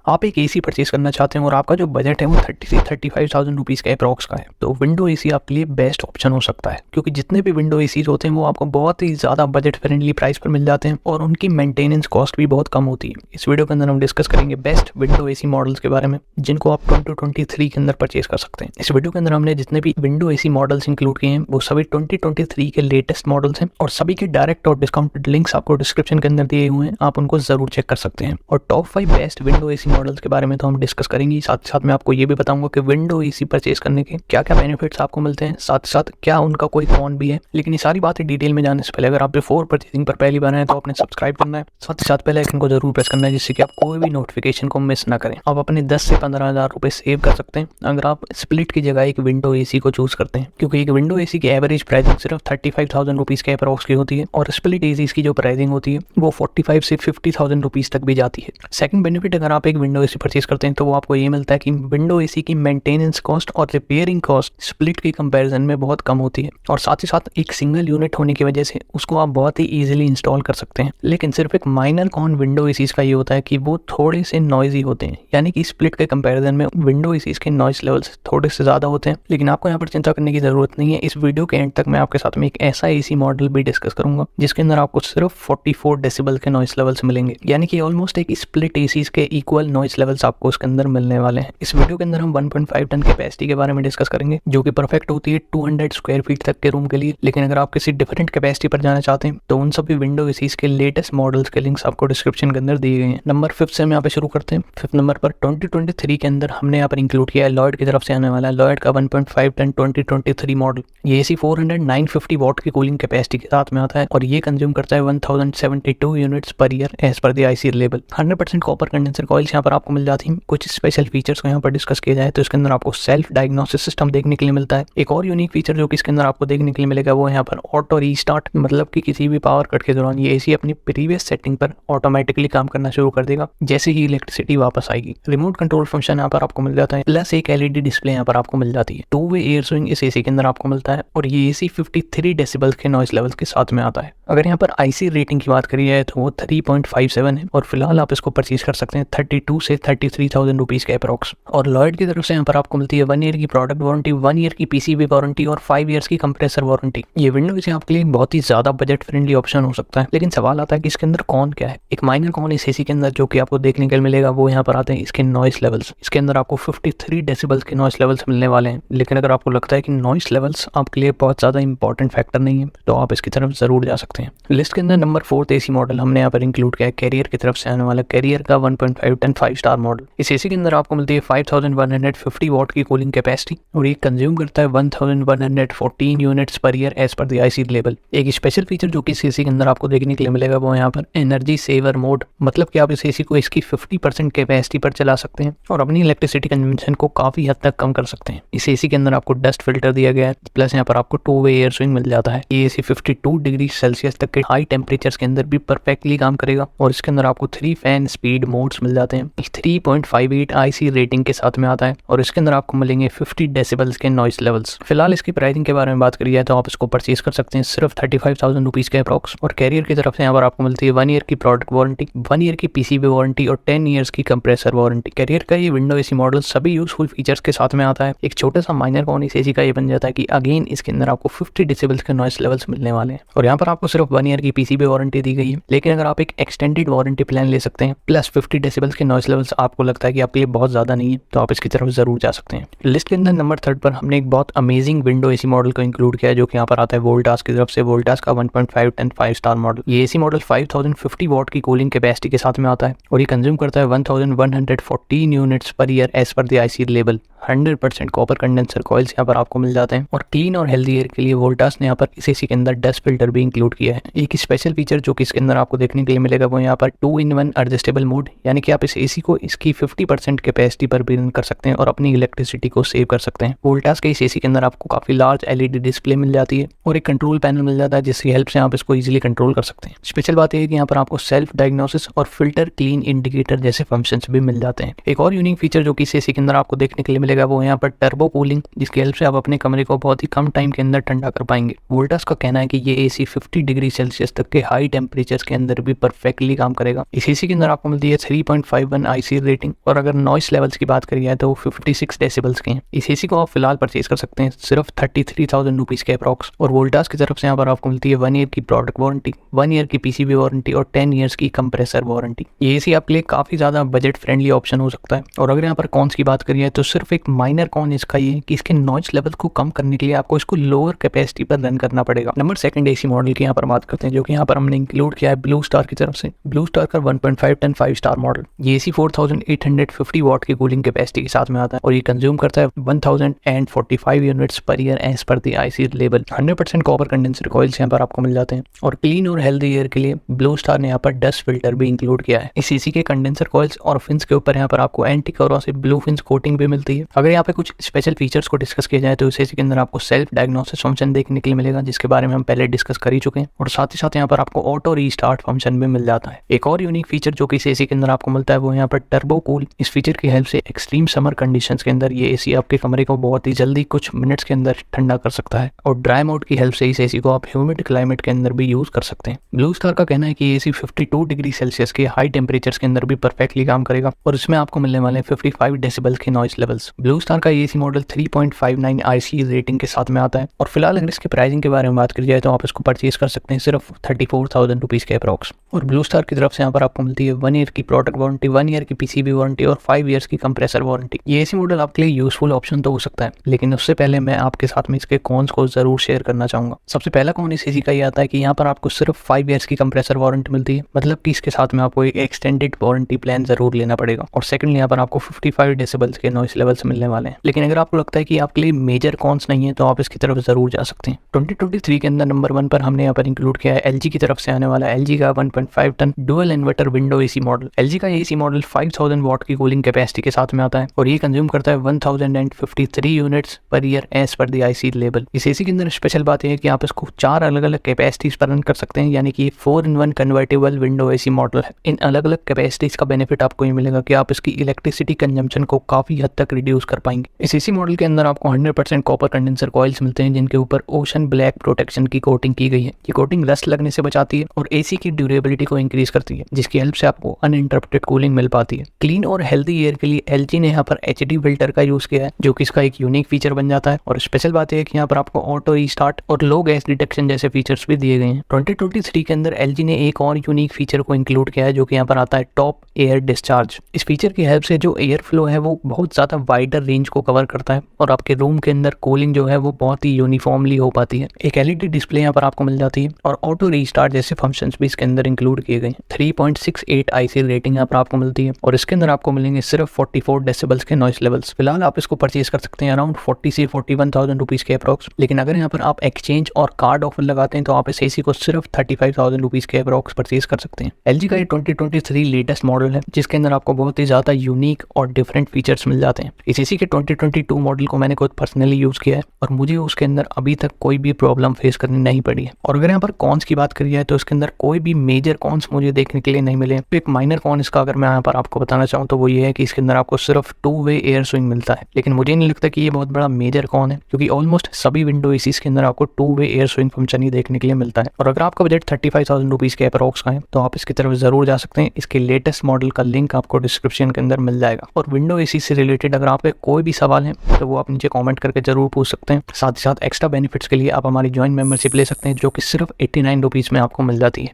आप एक AC purchase करना चाहते हैं और आपका जो बजट है वो 30 से 35,000 रुपीज़ का अप्रॉक्स का है, तो विंडो एसी आपके लिए बेस्ट ऑप्शन हो सकता है, क्योंकि जितने भी विंडो एसीज होते हैं वो आपको बहुत ही ज़्यादा बजट फ्रेंडली प्राइस पर मिल जाते हैं और उनकी मेंटेनेंस कॉस्ट भी बहुत कम होती है। इस वीडियो के अंदर हम डिस्कस करेंगे बेस्ट विंडो एसी मॉडल्स के बारे में, जिनको आप 2023 के अंदर परचेज कर सकते हैं। इस वीडियो के अंदर हमने जितने भी विंडो एसी मॉडल्स इंक्लूड किए हैं वो सभी 2023 के लेटेस्ट मॉडल्स हैं और सभी के डायरेक्ट और डिस्काउंटेड लिंक्स आपको डिस्क्रिप्शन के अंदर दिए हुए हैं, आप उनको जरूर चेक कर सकते हैं। और top 5 best window AC models के बारे में तो हम डिस्कस करेंगे, साथ ही साथ मैं आपको ये भी बताऊंगा कि विंडो एसी परचेज करने के क्या क्या बेनिफिट्स आपको मिलते हैं, साथ ही साथ क्या उनका कोई कॉन भी है। लेकिन ये सारी बातें डिटेल में जानने से पहले अगर आप बिफोर परचेजिंग पर पहली बार आए तो आपने सब्सक्राइब करना है, साथ ही साथ बेल आइकन को जरूर प्रेस करना है, जिससे कि आप कोई भी नोटिफिकेशन को मिस ना करें। आप अपने 10 से 15,000 रुपए सेव कर सकते हैं अगर आप स्प्लिट की जगह एक विंडो एसी को चूज करते हैं, क्योंकि एक विंडो एसी की एवरेज प्राइसिंग सिर्फ 35,000 रुपीज़ के अप्रॉक्स की होती है और स्प्लिट एसीज की जो प्राइसिंग होती है वो 45 से 50,000 रुपीज़ तक भी जाती है। सेकंड बेनिफिट, अगर आप एक विंडो एसी परचेज करते हैं तो वो आपको ये मिलता है कि विंडो एसी की मेंटेनेंस कॉस्ट और रिपेयरिंग कॉस्ट स्प्लिट के कंपैरिजन में बहुत कम होती है और साथ ही साथ एक सिंगल यूनिट होने की वजह से उसको आप बहुत ही इजीली इंस्टॉल कर सकते हैं। लेकिन सिर्फ एक माइनर कॉन विंडो एसीज का ये होता है कि वो थोड़े से नॉइजी होते हैं, यानी कि स्प्लिट के कंपैरिजन में विंडो एसीज के नॉइज लेवल्स थोड़े से ज़्यादा होते हैं। लेकिन आपको यहाँ पर चिंता करने की ज़रूरत नहीं है। इस वीडियो के एंड तक मैं आपके साथ में एक ऐसा एसी मॉडल भी डिस्कस करूंगा जिसके अंदर आपको सिर्फ 44 डेसिबल के नॉइज लेवल्स मिलेंगे, यानी कि ऑलमोस्ट एक स्प्लिट एसीज के इक्वल नॉइज लेवल्स आपको उसके अंदर मिलने वाले हैं। इस वीडियो के अंदर हम 1.5 टन कैपेसिटी के बारे में डिस्कस करेंगे, जो कि परफेक्ट होती है 200 स्क्वायर फीट तक के रूम के लिए। लेकिन अगर आप किसी डिफरेंट कैपेसिटी पर जाना चाहते हैं तो उन सभी विंडो एसीज के लेटेस्ट मॉडल्स के लिंक्स आपको डिस्क्रिप्शन के अंदर दिए गए हैं। नंबर 5 से हम यहाँ पे शुरू करते हैं। 5th नंबर पर 2023 के अंदर हमने यहाँ पर इंक्लूड किया है लॉयड की तरफ से आने वाला लॉयड का 1.5 टन 2023 मॉडल। ये एसी 950 वॉट की कूलिंग कैपेसिटी के साथ में आता है और ये कंज्यूम करता है 1072 units per year as per the IC level. 100% copper condenser coils यहाँ पर आपको मिल जाती हैं। कुछ स्पेशल फीचर्स को यहाँ पर डिस्कस किया जाए तो इसके अंदर आपको सेल्फ डायग्नोसिस सिस्टम देखने के लिए मिलता है। एक और यूनिक फीचर जो कि इसके अंदर आपको देखने के लिए मिलेगा वो यहाँ पर ऑटो रीस्टार्ट, मतलब कि किसी भी पावर कट के दौरान ये एसी अपनी प्रीवियस सेटिंग पर ऑटोमेटिकली काम करना शुरू कर देगा जैसे ही इलेक्ट्रिसिटी वापस आएगी। रिमोट कंट्रोल फंक्शन यहाँ पर आपको मिल जाता है, प्लस एक एलईडी डिस्प्ले यहाँ पर आपको मिल जाती है। 2-वे एयर स्विंग इस एसी के अंदर आपको मिलता है और ये एसी 53 डेसिबल के नॉइज लेवल के साथ में आता है। अगर यहाँ पर आईसी रेटिंग की बात करी जाए तो वो 3.57 है और फिलहाल आप इसको परचेज कर सकते हैं 32 से 33,000 रुपीज़ के अप्रॉक्स। और लॉयड की तरफ से यहाँ पर आपको मिलती है 1 ईयर की प्रोडक्ट वारंटी, 1 ईयर की पीसीबी वारंटी और 5 ईयर्स की कंप्रेसर वारंटी। ये विंडो एसी आपके लिए बहुत ही ज़्यादा बजट फ्रेंडली ऑप्शन हो सकता है। लेकिन सवाल आता है कि इसके अंदर कौन क्या है। एक माइनर कौन इस एसी के अंदर जो कि आपको देखने के लिए मिलेगा वो यहाँ पर आते हैं इसके नॉइस लेवल्स। इसके अंदर आपको 53 डेसिबल्स के नॉइस लेवल्स मिलने वाले हैं। लेकिन अगर आपको लगता है कि नॉइस लेवल्स आपके लिए बहुत ज़्यादा इंपॉर्टेंट फैक्टर नहीं है तो आप इसकी तरफ जरूर जा सकते हैं। लिस्ट के अंदर नंबर 4 एसी मॉडल हमने यहाँ पर इंक्लूड किया है कैरियर की तरफ से आने वाला कैरियर का 1.5 टन 5 स्टार मॉडल। इस एसी के अंदर आपको मिलती है 5150 वॉट की कूलिंग कैपेसिटी और ये कंज्यूम करता है 1114 units per year as per the IC level. एक स्पेशल फीचर जो कि इस एसी के अंदर आपको देखने के लिए मिलेगा वो यहाँ पर एनर्जी सेवर मोड, मतलब कि आप इस एसी को इसकी 50% कैपेसिटी पर चला सकते हैं और अपनी इलेक्ट्रिसिटी कंजम्पशन को काफी हद तक कम कर सकते हैं। इस एसी के अंदर आपको डस्ट फिल्टर दिया गया है, प्लस यहाँ पर आपको 2-वे एयर स्विंग मिल जाता है। ये एसी 52 डिग्री सेल्सियस तक के हाई टेम्परेचर्स के अंदर भी परफेक्टली काम करेगा और इसके अंदर आपको 3 फैन स्पीड मोड्स मिल जाते हैं। 3.58 आईसी रेटिंग के साथ में आता है और इसके अंदर आपको मिलेंगे 50 डेसिबल्स के नॉइस लेवल्स। फिलहाल इसकी प्राइसिंग के बारे में बात करी जाए तो आप इसको परचेज कर सकते हैं सिर्फ 35,000 रुपीज़ के अप्रॉक्स। और कैरियर की तरफ से यहाँ पर आपको मिलती है 1 ईयर की प्रोडक्ट वारंटी, 1 ईयर की पीसीबी वारंटी और 10 ईयर्स की कंप्रेसर वारंटी। कैरियर का ये विंडो एसी मॉडल सभी यूजफुल फीचर्स के साथ में आता है। एक छोटा सा माइनर कौन इस एसी का ये बन जाता है कि अगेन इसके अंदर आपको 50 डेसिबल्स के नॉइस लेवल्स मिलने वाले हैं और यहाँ पर आपको सिर्फ 1 ईयर की पीसीबी वारंटी दी गई है। लेकिन अगर आप एक एक्सटेंडेड वारंटी प्लान ले सकते हैं प्लस 50 डेसिबल्स के नॉइस लेवल्स आपको लगता है कि आपके लिए बहुत ज़्यादा नहीं है तो आप इसकी तरफ जरूर जा सकते हैं। लिस्ट के अंदर नंबर 3 पर हमने एक बहुत अमेजिंग विंडो एसी मॉडल को इंक्लूड किया है जो कि यहाँ पर आता है वोल्टास की तरफ से, वोल्टास का 1.5 टन 5 स्टार मॉडल। ये एसी मॉडल 5050 वॉट की कूलिंग कैपेसिटी के साथ में आता है और ये कंज्यूम करता है 1114 units per year as per the IC level. 100% copper condenser coils यहाँ पर आपको मिल जाते हैं और क्लीन और हेल्दी एयर के लिए वोल्टास ने यहाँ पर इस एसी के अंदर डस्ट फिल्टर भी इंक्लूड किया है। एक स्पेशल फीचर जो कि इसके अंदर आपको देखने के लिए मिलेगा वो यहाँ पर 2-in-1 एडजस्टेबल मोड, यानी कि आप इस एसी को इसकी 50% कैपेसिटी पर भी रन कर सकते हैं और अपनी इलेक्ट्रिसिटी को सेव कर सकते हैं। वोल्टास के इस एसी के अंदर आपको काफी लार्ज एलईडी डिस्प्ले मिल जाती है और एक कंट्रोल पैनल मिल जाता है जिसकी हेल्प से आप इसको इजीली कंट्रोल कर सकते हैं। स्पेशल बात यह है कि यहाँ पर आपको सेल्फ डायग्नोसिस और फिल्टर क्लीन इंडिकेटर जैसे फंक्शंस भी मिल जाते हैं। एक और यूनिक फीचर जो कि इस एसी के अंदर आपको देखने के लिए मिलेगा वो यहाँ पर टर्बो कूलिंग, जिसकी हेल्प से आप अपने कमरे को बहुत ही कम टाइम के अंदर ठंडा कर पाएंगे। वोल्टास का कहना है कि ये एसी 50 डिग्री सेल्सियस तक के हाई टेम्परेचर्स के अंदर भी परफेक्टली काम करेगा। इस एसी के अंदर आपको मिलती है 3.51 आईसी रेटिंग, और अगर नॉइस लेवल्स की बात करी जाए तो 56 डेसिबल्स के हैं। इस एसी को आप फिलहाल परचेज कर सकते हैं सिर्फ 33,000 रुपीज के अप्रॉक्स, और वोल्टास की तरफ से यहाँ पर आपको मिलती है 1 ईयर की प्रोडक्ट वारंटी, 1 ईयर की पीसीबी वारंटी और 10 ईयर्स की कंप्रेसर वारंटी। ये एसी आपके लिए काफी ज्यादा बजट फ्रेंडली ऑप्शन हो सकता है। और अगर यहाँ पर कॉन्स की बात करिए तो सिर्फ एक माइनर कॉन इसका ये कि इसके नॉइस लेवल को कम करने के लिए आपको इसको लोअर कैपेसिटी पर रन करना पड़ेगा। नंबर सेकंड एसी मॉडल की यहाँ पर बात करते हैं, जो कि यहाँ पर हमने इंक्लूड किया है ब्लू स्टार की तरफ से। ब्लू स्टार का 1.5 टन 5 स्टार मॉडल, ये एसी 4850 वॉट की कूलिंग कैपेसिटी के साथ में आता है, और ये कंज्यूम करता है 1045 units per year as per the IC label. 100% copper condenser coils यहाँ पर आपको मिल जाते हैं, और क्लीन और हेल्दी एयर के लिए ब्लू स्टार ने यहाँ पर डस्ट फिल्टर भी इंक्लूड किया है। इस एसी के कंडेंसर कॉइल्स और फिन्स के ऊपर यहाँ पर आपको anti corrosive blue fins coating भी मिलती है। अगर यहाँ पे कुछ स्पेशल फीचर्स को डिस्कस किया जाए तो इस एसी के अंदर आपको सेल्फ डायग्नोसिस फंक्शन देखने के लिए मिलेगा, जिसके बारे में हम पहले डिस्कस कर ही चुके हैं, और साथ ही साथ यहाँ पर आपको ऑटो रीस्टार्ट फंक्शन भी मिल जाता है। एक और यूनिक फीचर जो कि इस एसी के अंदर आपको मिलता है वो यहाँ पर टर्बो कूल। इस फीचर की हेल्प से एक्सट्रीम समर कंडीशंस के अंदर ये एसी आपके कमरे को बहुत ही जल्दी कुछ मिनट्स के अंदर ठंडा कर सकता है, और ड्राई मोड की हेल्प से इस एसी को आप ह्यूमिड क्लाइमेट के अंदर भी यूज कर सकते हैं। ब्लू स्टार का कहना है कि एसी 52 डिग्री सेल्सियस के हाई टेम्परेचर्स के अंदर भी परफेक्टली काम करेगा, और इसमें आपको मिलने वाले 55 डेसिबल्स के नॉइस लेवल्स। ब्लू स्टार का एसी मॉडल 3.59 आईसी रेटिंग के साथ में आता है, और फिलहाल अगर इसके प्राइसिंग के बारे में बात करी जाए तो आप इसको परचेज कर सकते हैं सिर्फ 34,000 रुपीज के अप्रॉक्स। और ब्लू स्टार की तरफ से यहाँ पर आपको मिलती है 1 ईयर की प्रोडक्ट वारंटी, 1 ईयर की पीसीबी वारंटी और 5 ईयर्स की कंप्रेसर वारंटी। ये एसी मॉडल आपके लिए यूजफुल ऑप्शन तो हो सकता है, लेकिन उससे पहले मैं आपके साथ में इसके कॉन्स को जरूर शेयर करना चाहूंगा। सबसे पहला कॉन इस एसी का ये आता है कि यहाँ पर आपको सिर्फ 5 ईयर्स की कंप्रेसर वारंटी मिलती है, मतलब कि इसके साथ में आपको एक एक्सटेंडेड वारंटी प्लान जरूर लेना पड़ेगा। और सेकंड यहाँ पर आपको 55 डेसिबल्स के नॉइस लेवल्स मिलने वाले हैं। लेकिन अगर आपको लगता है कि आपके लिए मेजर कॉन्स नहीं है तो आप इसकी तरफ जरूर जा सकते हैं। 2023 के अंदर नंबर 1 पर हमने यहाँ पर इंक्लूड किया है एलजी की तरफ से आने वाला एलजी का 1.5 ton dual inverter window AC model. LG का एसी मॉडल 5000 वॉट की कूलिंग कैपेसिटी के साथ में आता है, और ये कंज्यूम करता है 1053 units per year as per the IC label. इस एसी के अंदर स्पेशल बात है कि आप इसको 4 अलग अलग कैपेसिटीज पर रन कर सकते हैं, यानी कि 4-in-1 convertible window AC model है। इन अलग अलग कैपेसिटीज का बेनिफिट आपको ये मिलेगा कि आप इसकी इलेक्ट्रिसिटी कंजम्पशन को काफी हद तक रिड्यूस कर पाएंगे। इस एसी मॉडल के अंदर आपको 100% कॉपर कंडेंसर कॉइल्स मिलते हैं, जिनके ऊपर ओशन ब्लैक प्रोटेक्शन की कोटिंग की गई है। ये कोटिंग रस्ट लगने से बचाती है और एसी की ड्यूरेबिलिटी को इंक्रीज करती है, जिसकी हेल्प से आपको अनइंटरप्टेड कूलिंग मिल पाती है। क्लीन और हेल्दी एयर के लिए एलजी ने यहाँ पर एचडी फिल्टर का यूज किया है, जो कि इसका एक यूनिक फीचर बन जाता है। और स्पेशल बात है कि यहाँ पर आपको ऑटो रीस्टार्ट और लो गैस डिटेक्शन जैसे फीचर्स भी दिए गए हैं। 2023 के अंदर एलजी ने एक और यूनिक फीचर को इंक्लूड किया है, जो कि यहाँ पर आता है टॉप एयर डिस्चार्ज। इस फीचर की हेल्प से जो एयर फ्लो है वो बहुत ज्यादा वाइडर रेंज को कवर करता है, और आपके रूम के अंदर कूलिंग जो है वो बहुत ही यूनिफॉर्मली हो पाती है। एक एलईडी डिस्प्ले यहाँ पर आपको मिल जाती है, और ऑटो रीस्टार्ट जैसे फंक्शंस भी इसके अंदर इंक्लूड किए गए हैं। 3.68 आईसी रेटिंग यहाँ पर आपको मिलती है, और इसके अंदर आपको मिलेंगे सिर्फ 44 डेसिबल्स के नॉइस लेवल्स। फिलहाल आप इसको परचेज कर सकते हैं अराउंड 40 से 41,000 रुपीज के अप्रॉक्स। लेकिन अगर यहाँ पर आप एक्सचेंज और कार्ड ऑफर लगाते हैं तो आप इस एसी को सिर्फ 35,000 रुपीज के अप्रॉक्स परचेज कर सकते हैं। एलजी का ये 2023 लेटेस्ट मॉडल है, जिसके अंदर आपको बहुत ही ज्यादा यूनिक और डिफरेंट फीचर्स मिल जाते हैं। इस एसी के 2022 मॉडल को मैंने खुद पर्सनली यूज किया है, और मुझे उसके अंदर अभी तक कोई भी प्रॉब्लम फेस करनी नहीं पड़ी है। और अगर यहाँ पर कॉन्स की बात करी जाए तो इसके अंदर कोई भी मेजर कॉन्स मुझे देखने के लिए नहीं मिले। तो एक माइनर कॉन इसका अगर मैं यहाँ पर आपको बताना चाहूँ तो वो ये है कि इसके अंदर आपको सिर्फ 2-वे एयर स्विंग मिलता है। लेकिन मुझे नहीं लगता कि ये बहुत बड़ा मेजर कॉन है, क्योंकि ऑलमोस्ट सभी विंडो एसीज के अंदर आपको 2-वे एयर स्विंग फंक्शन ही देखने के लिए मिलता है। और अगर आपका बजट 35,000 रुपीज के अप्रॉक्स का है तो आप इसकी तरफ जरूर जा सकते हैं। इसके लेटेस्ट मॉडल का लिंक आपको डिस्क्रिप्शन के अंदर मिल जाएगा। और विंडो एसी से रिलेटेड अगर आपके कोई भी सवाल है तो वो आप नीचे कमेंट करके जरूर पूछ सकते हैं। साथ ही साथ एक्स्ट्रा बेनिफिट्स के लिए आप हमारी ज्वाइंट मेंबरशिप ले सकते हैं, जो कि सिर्फ 89 रुपीज में आपको मिल जाती है।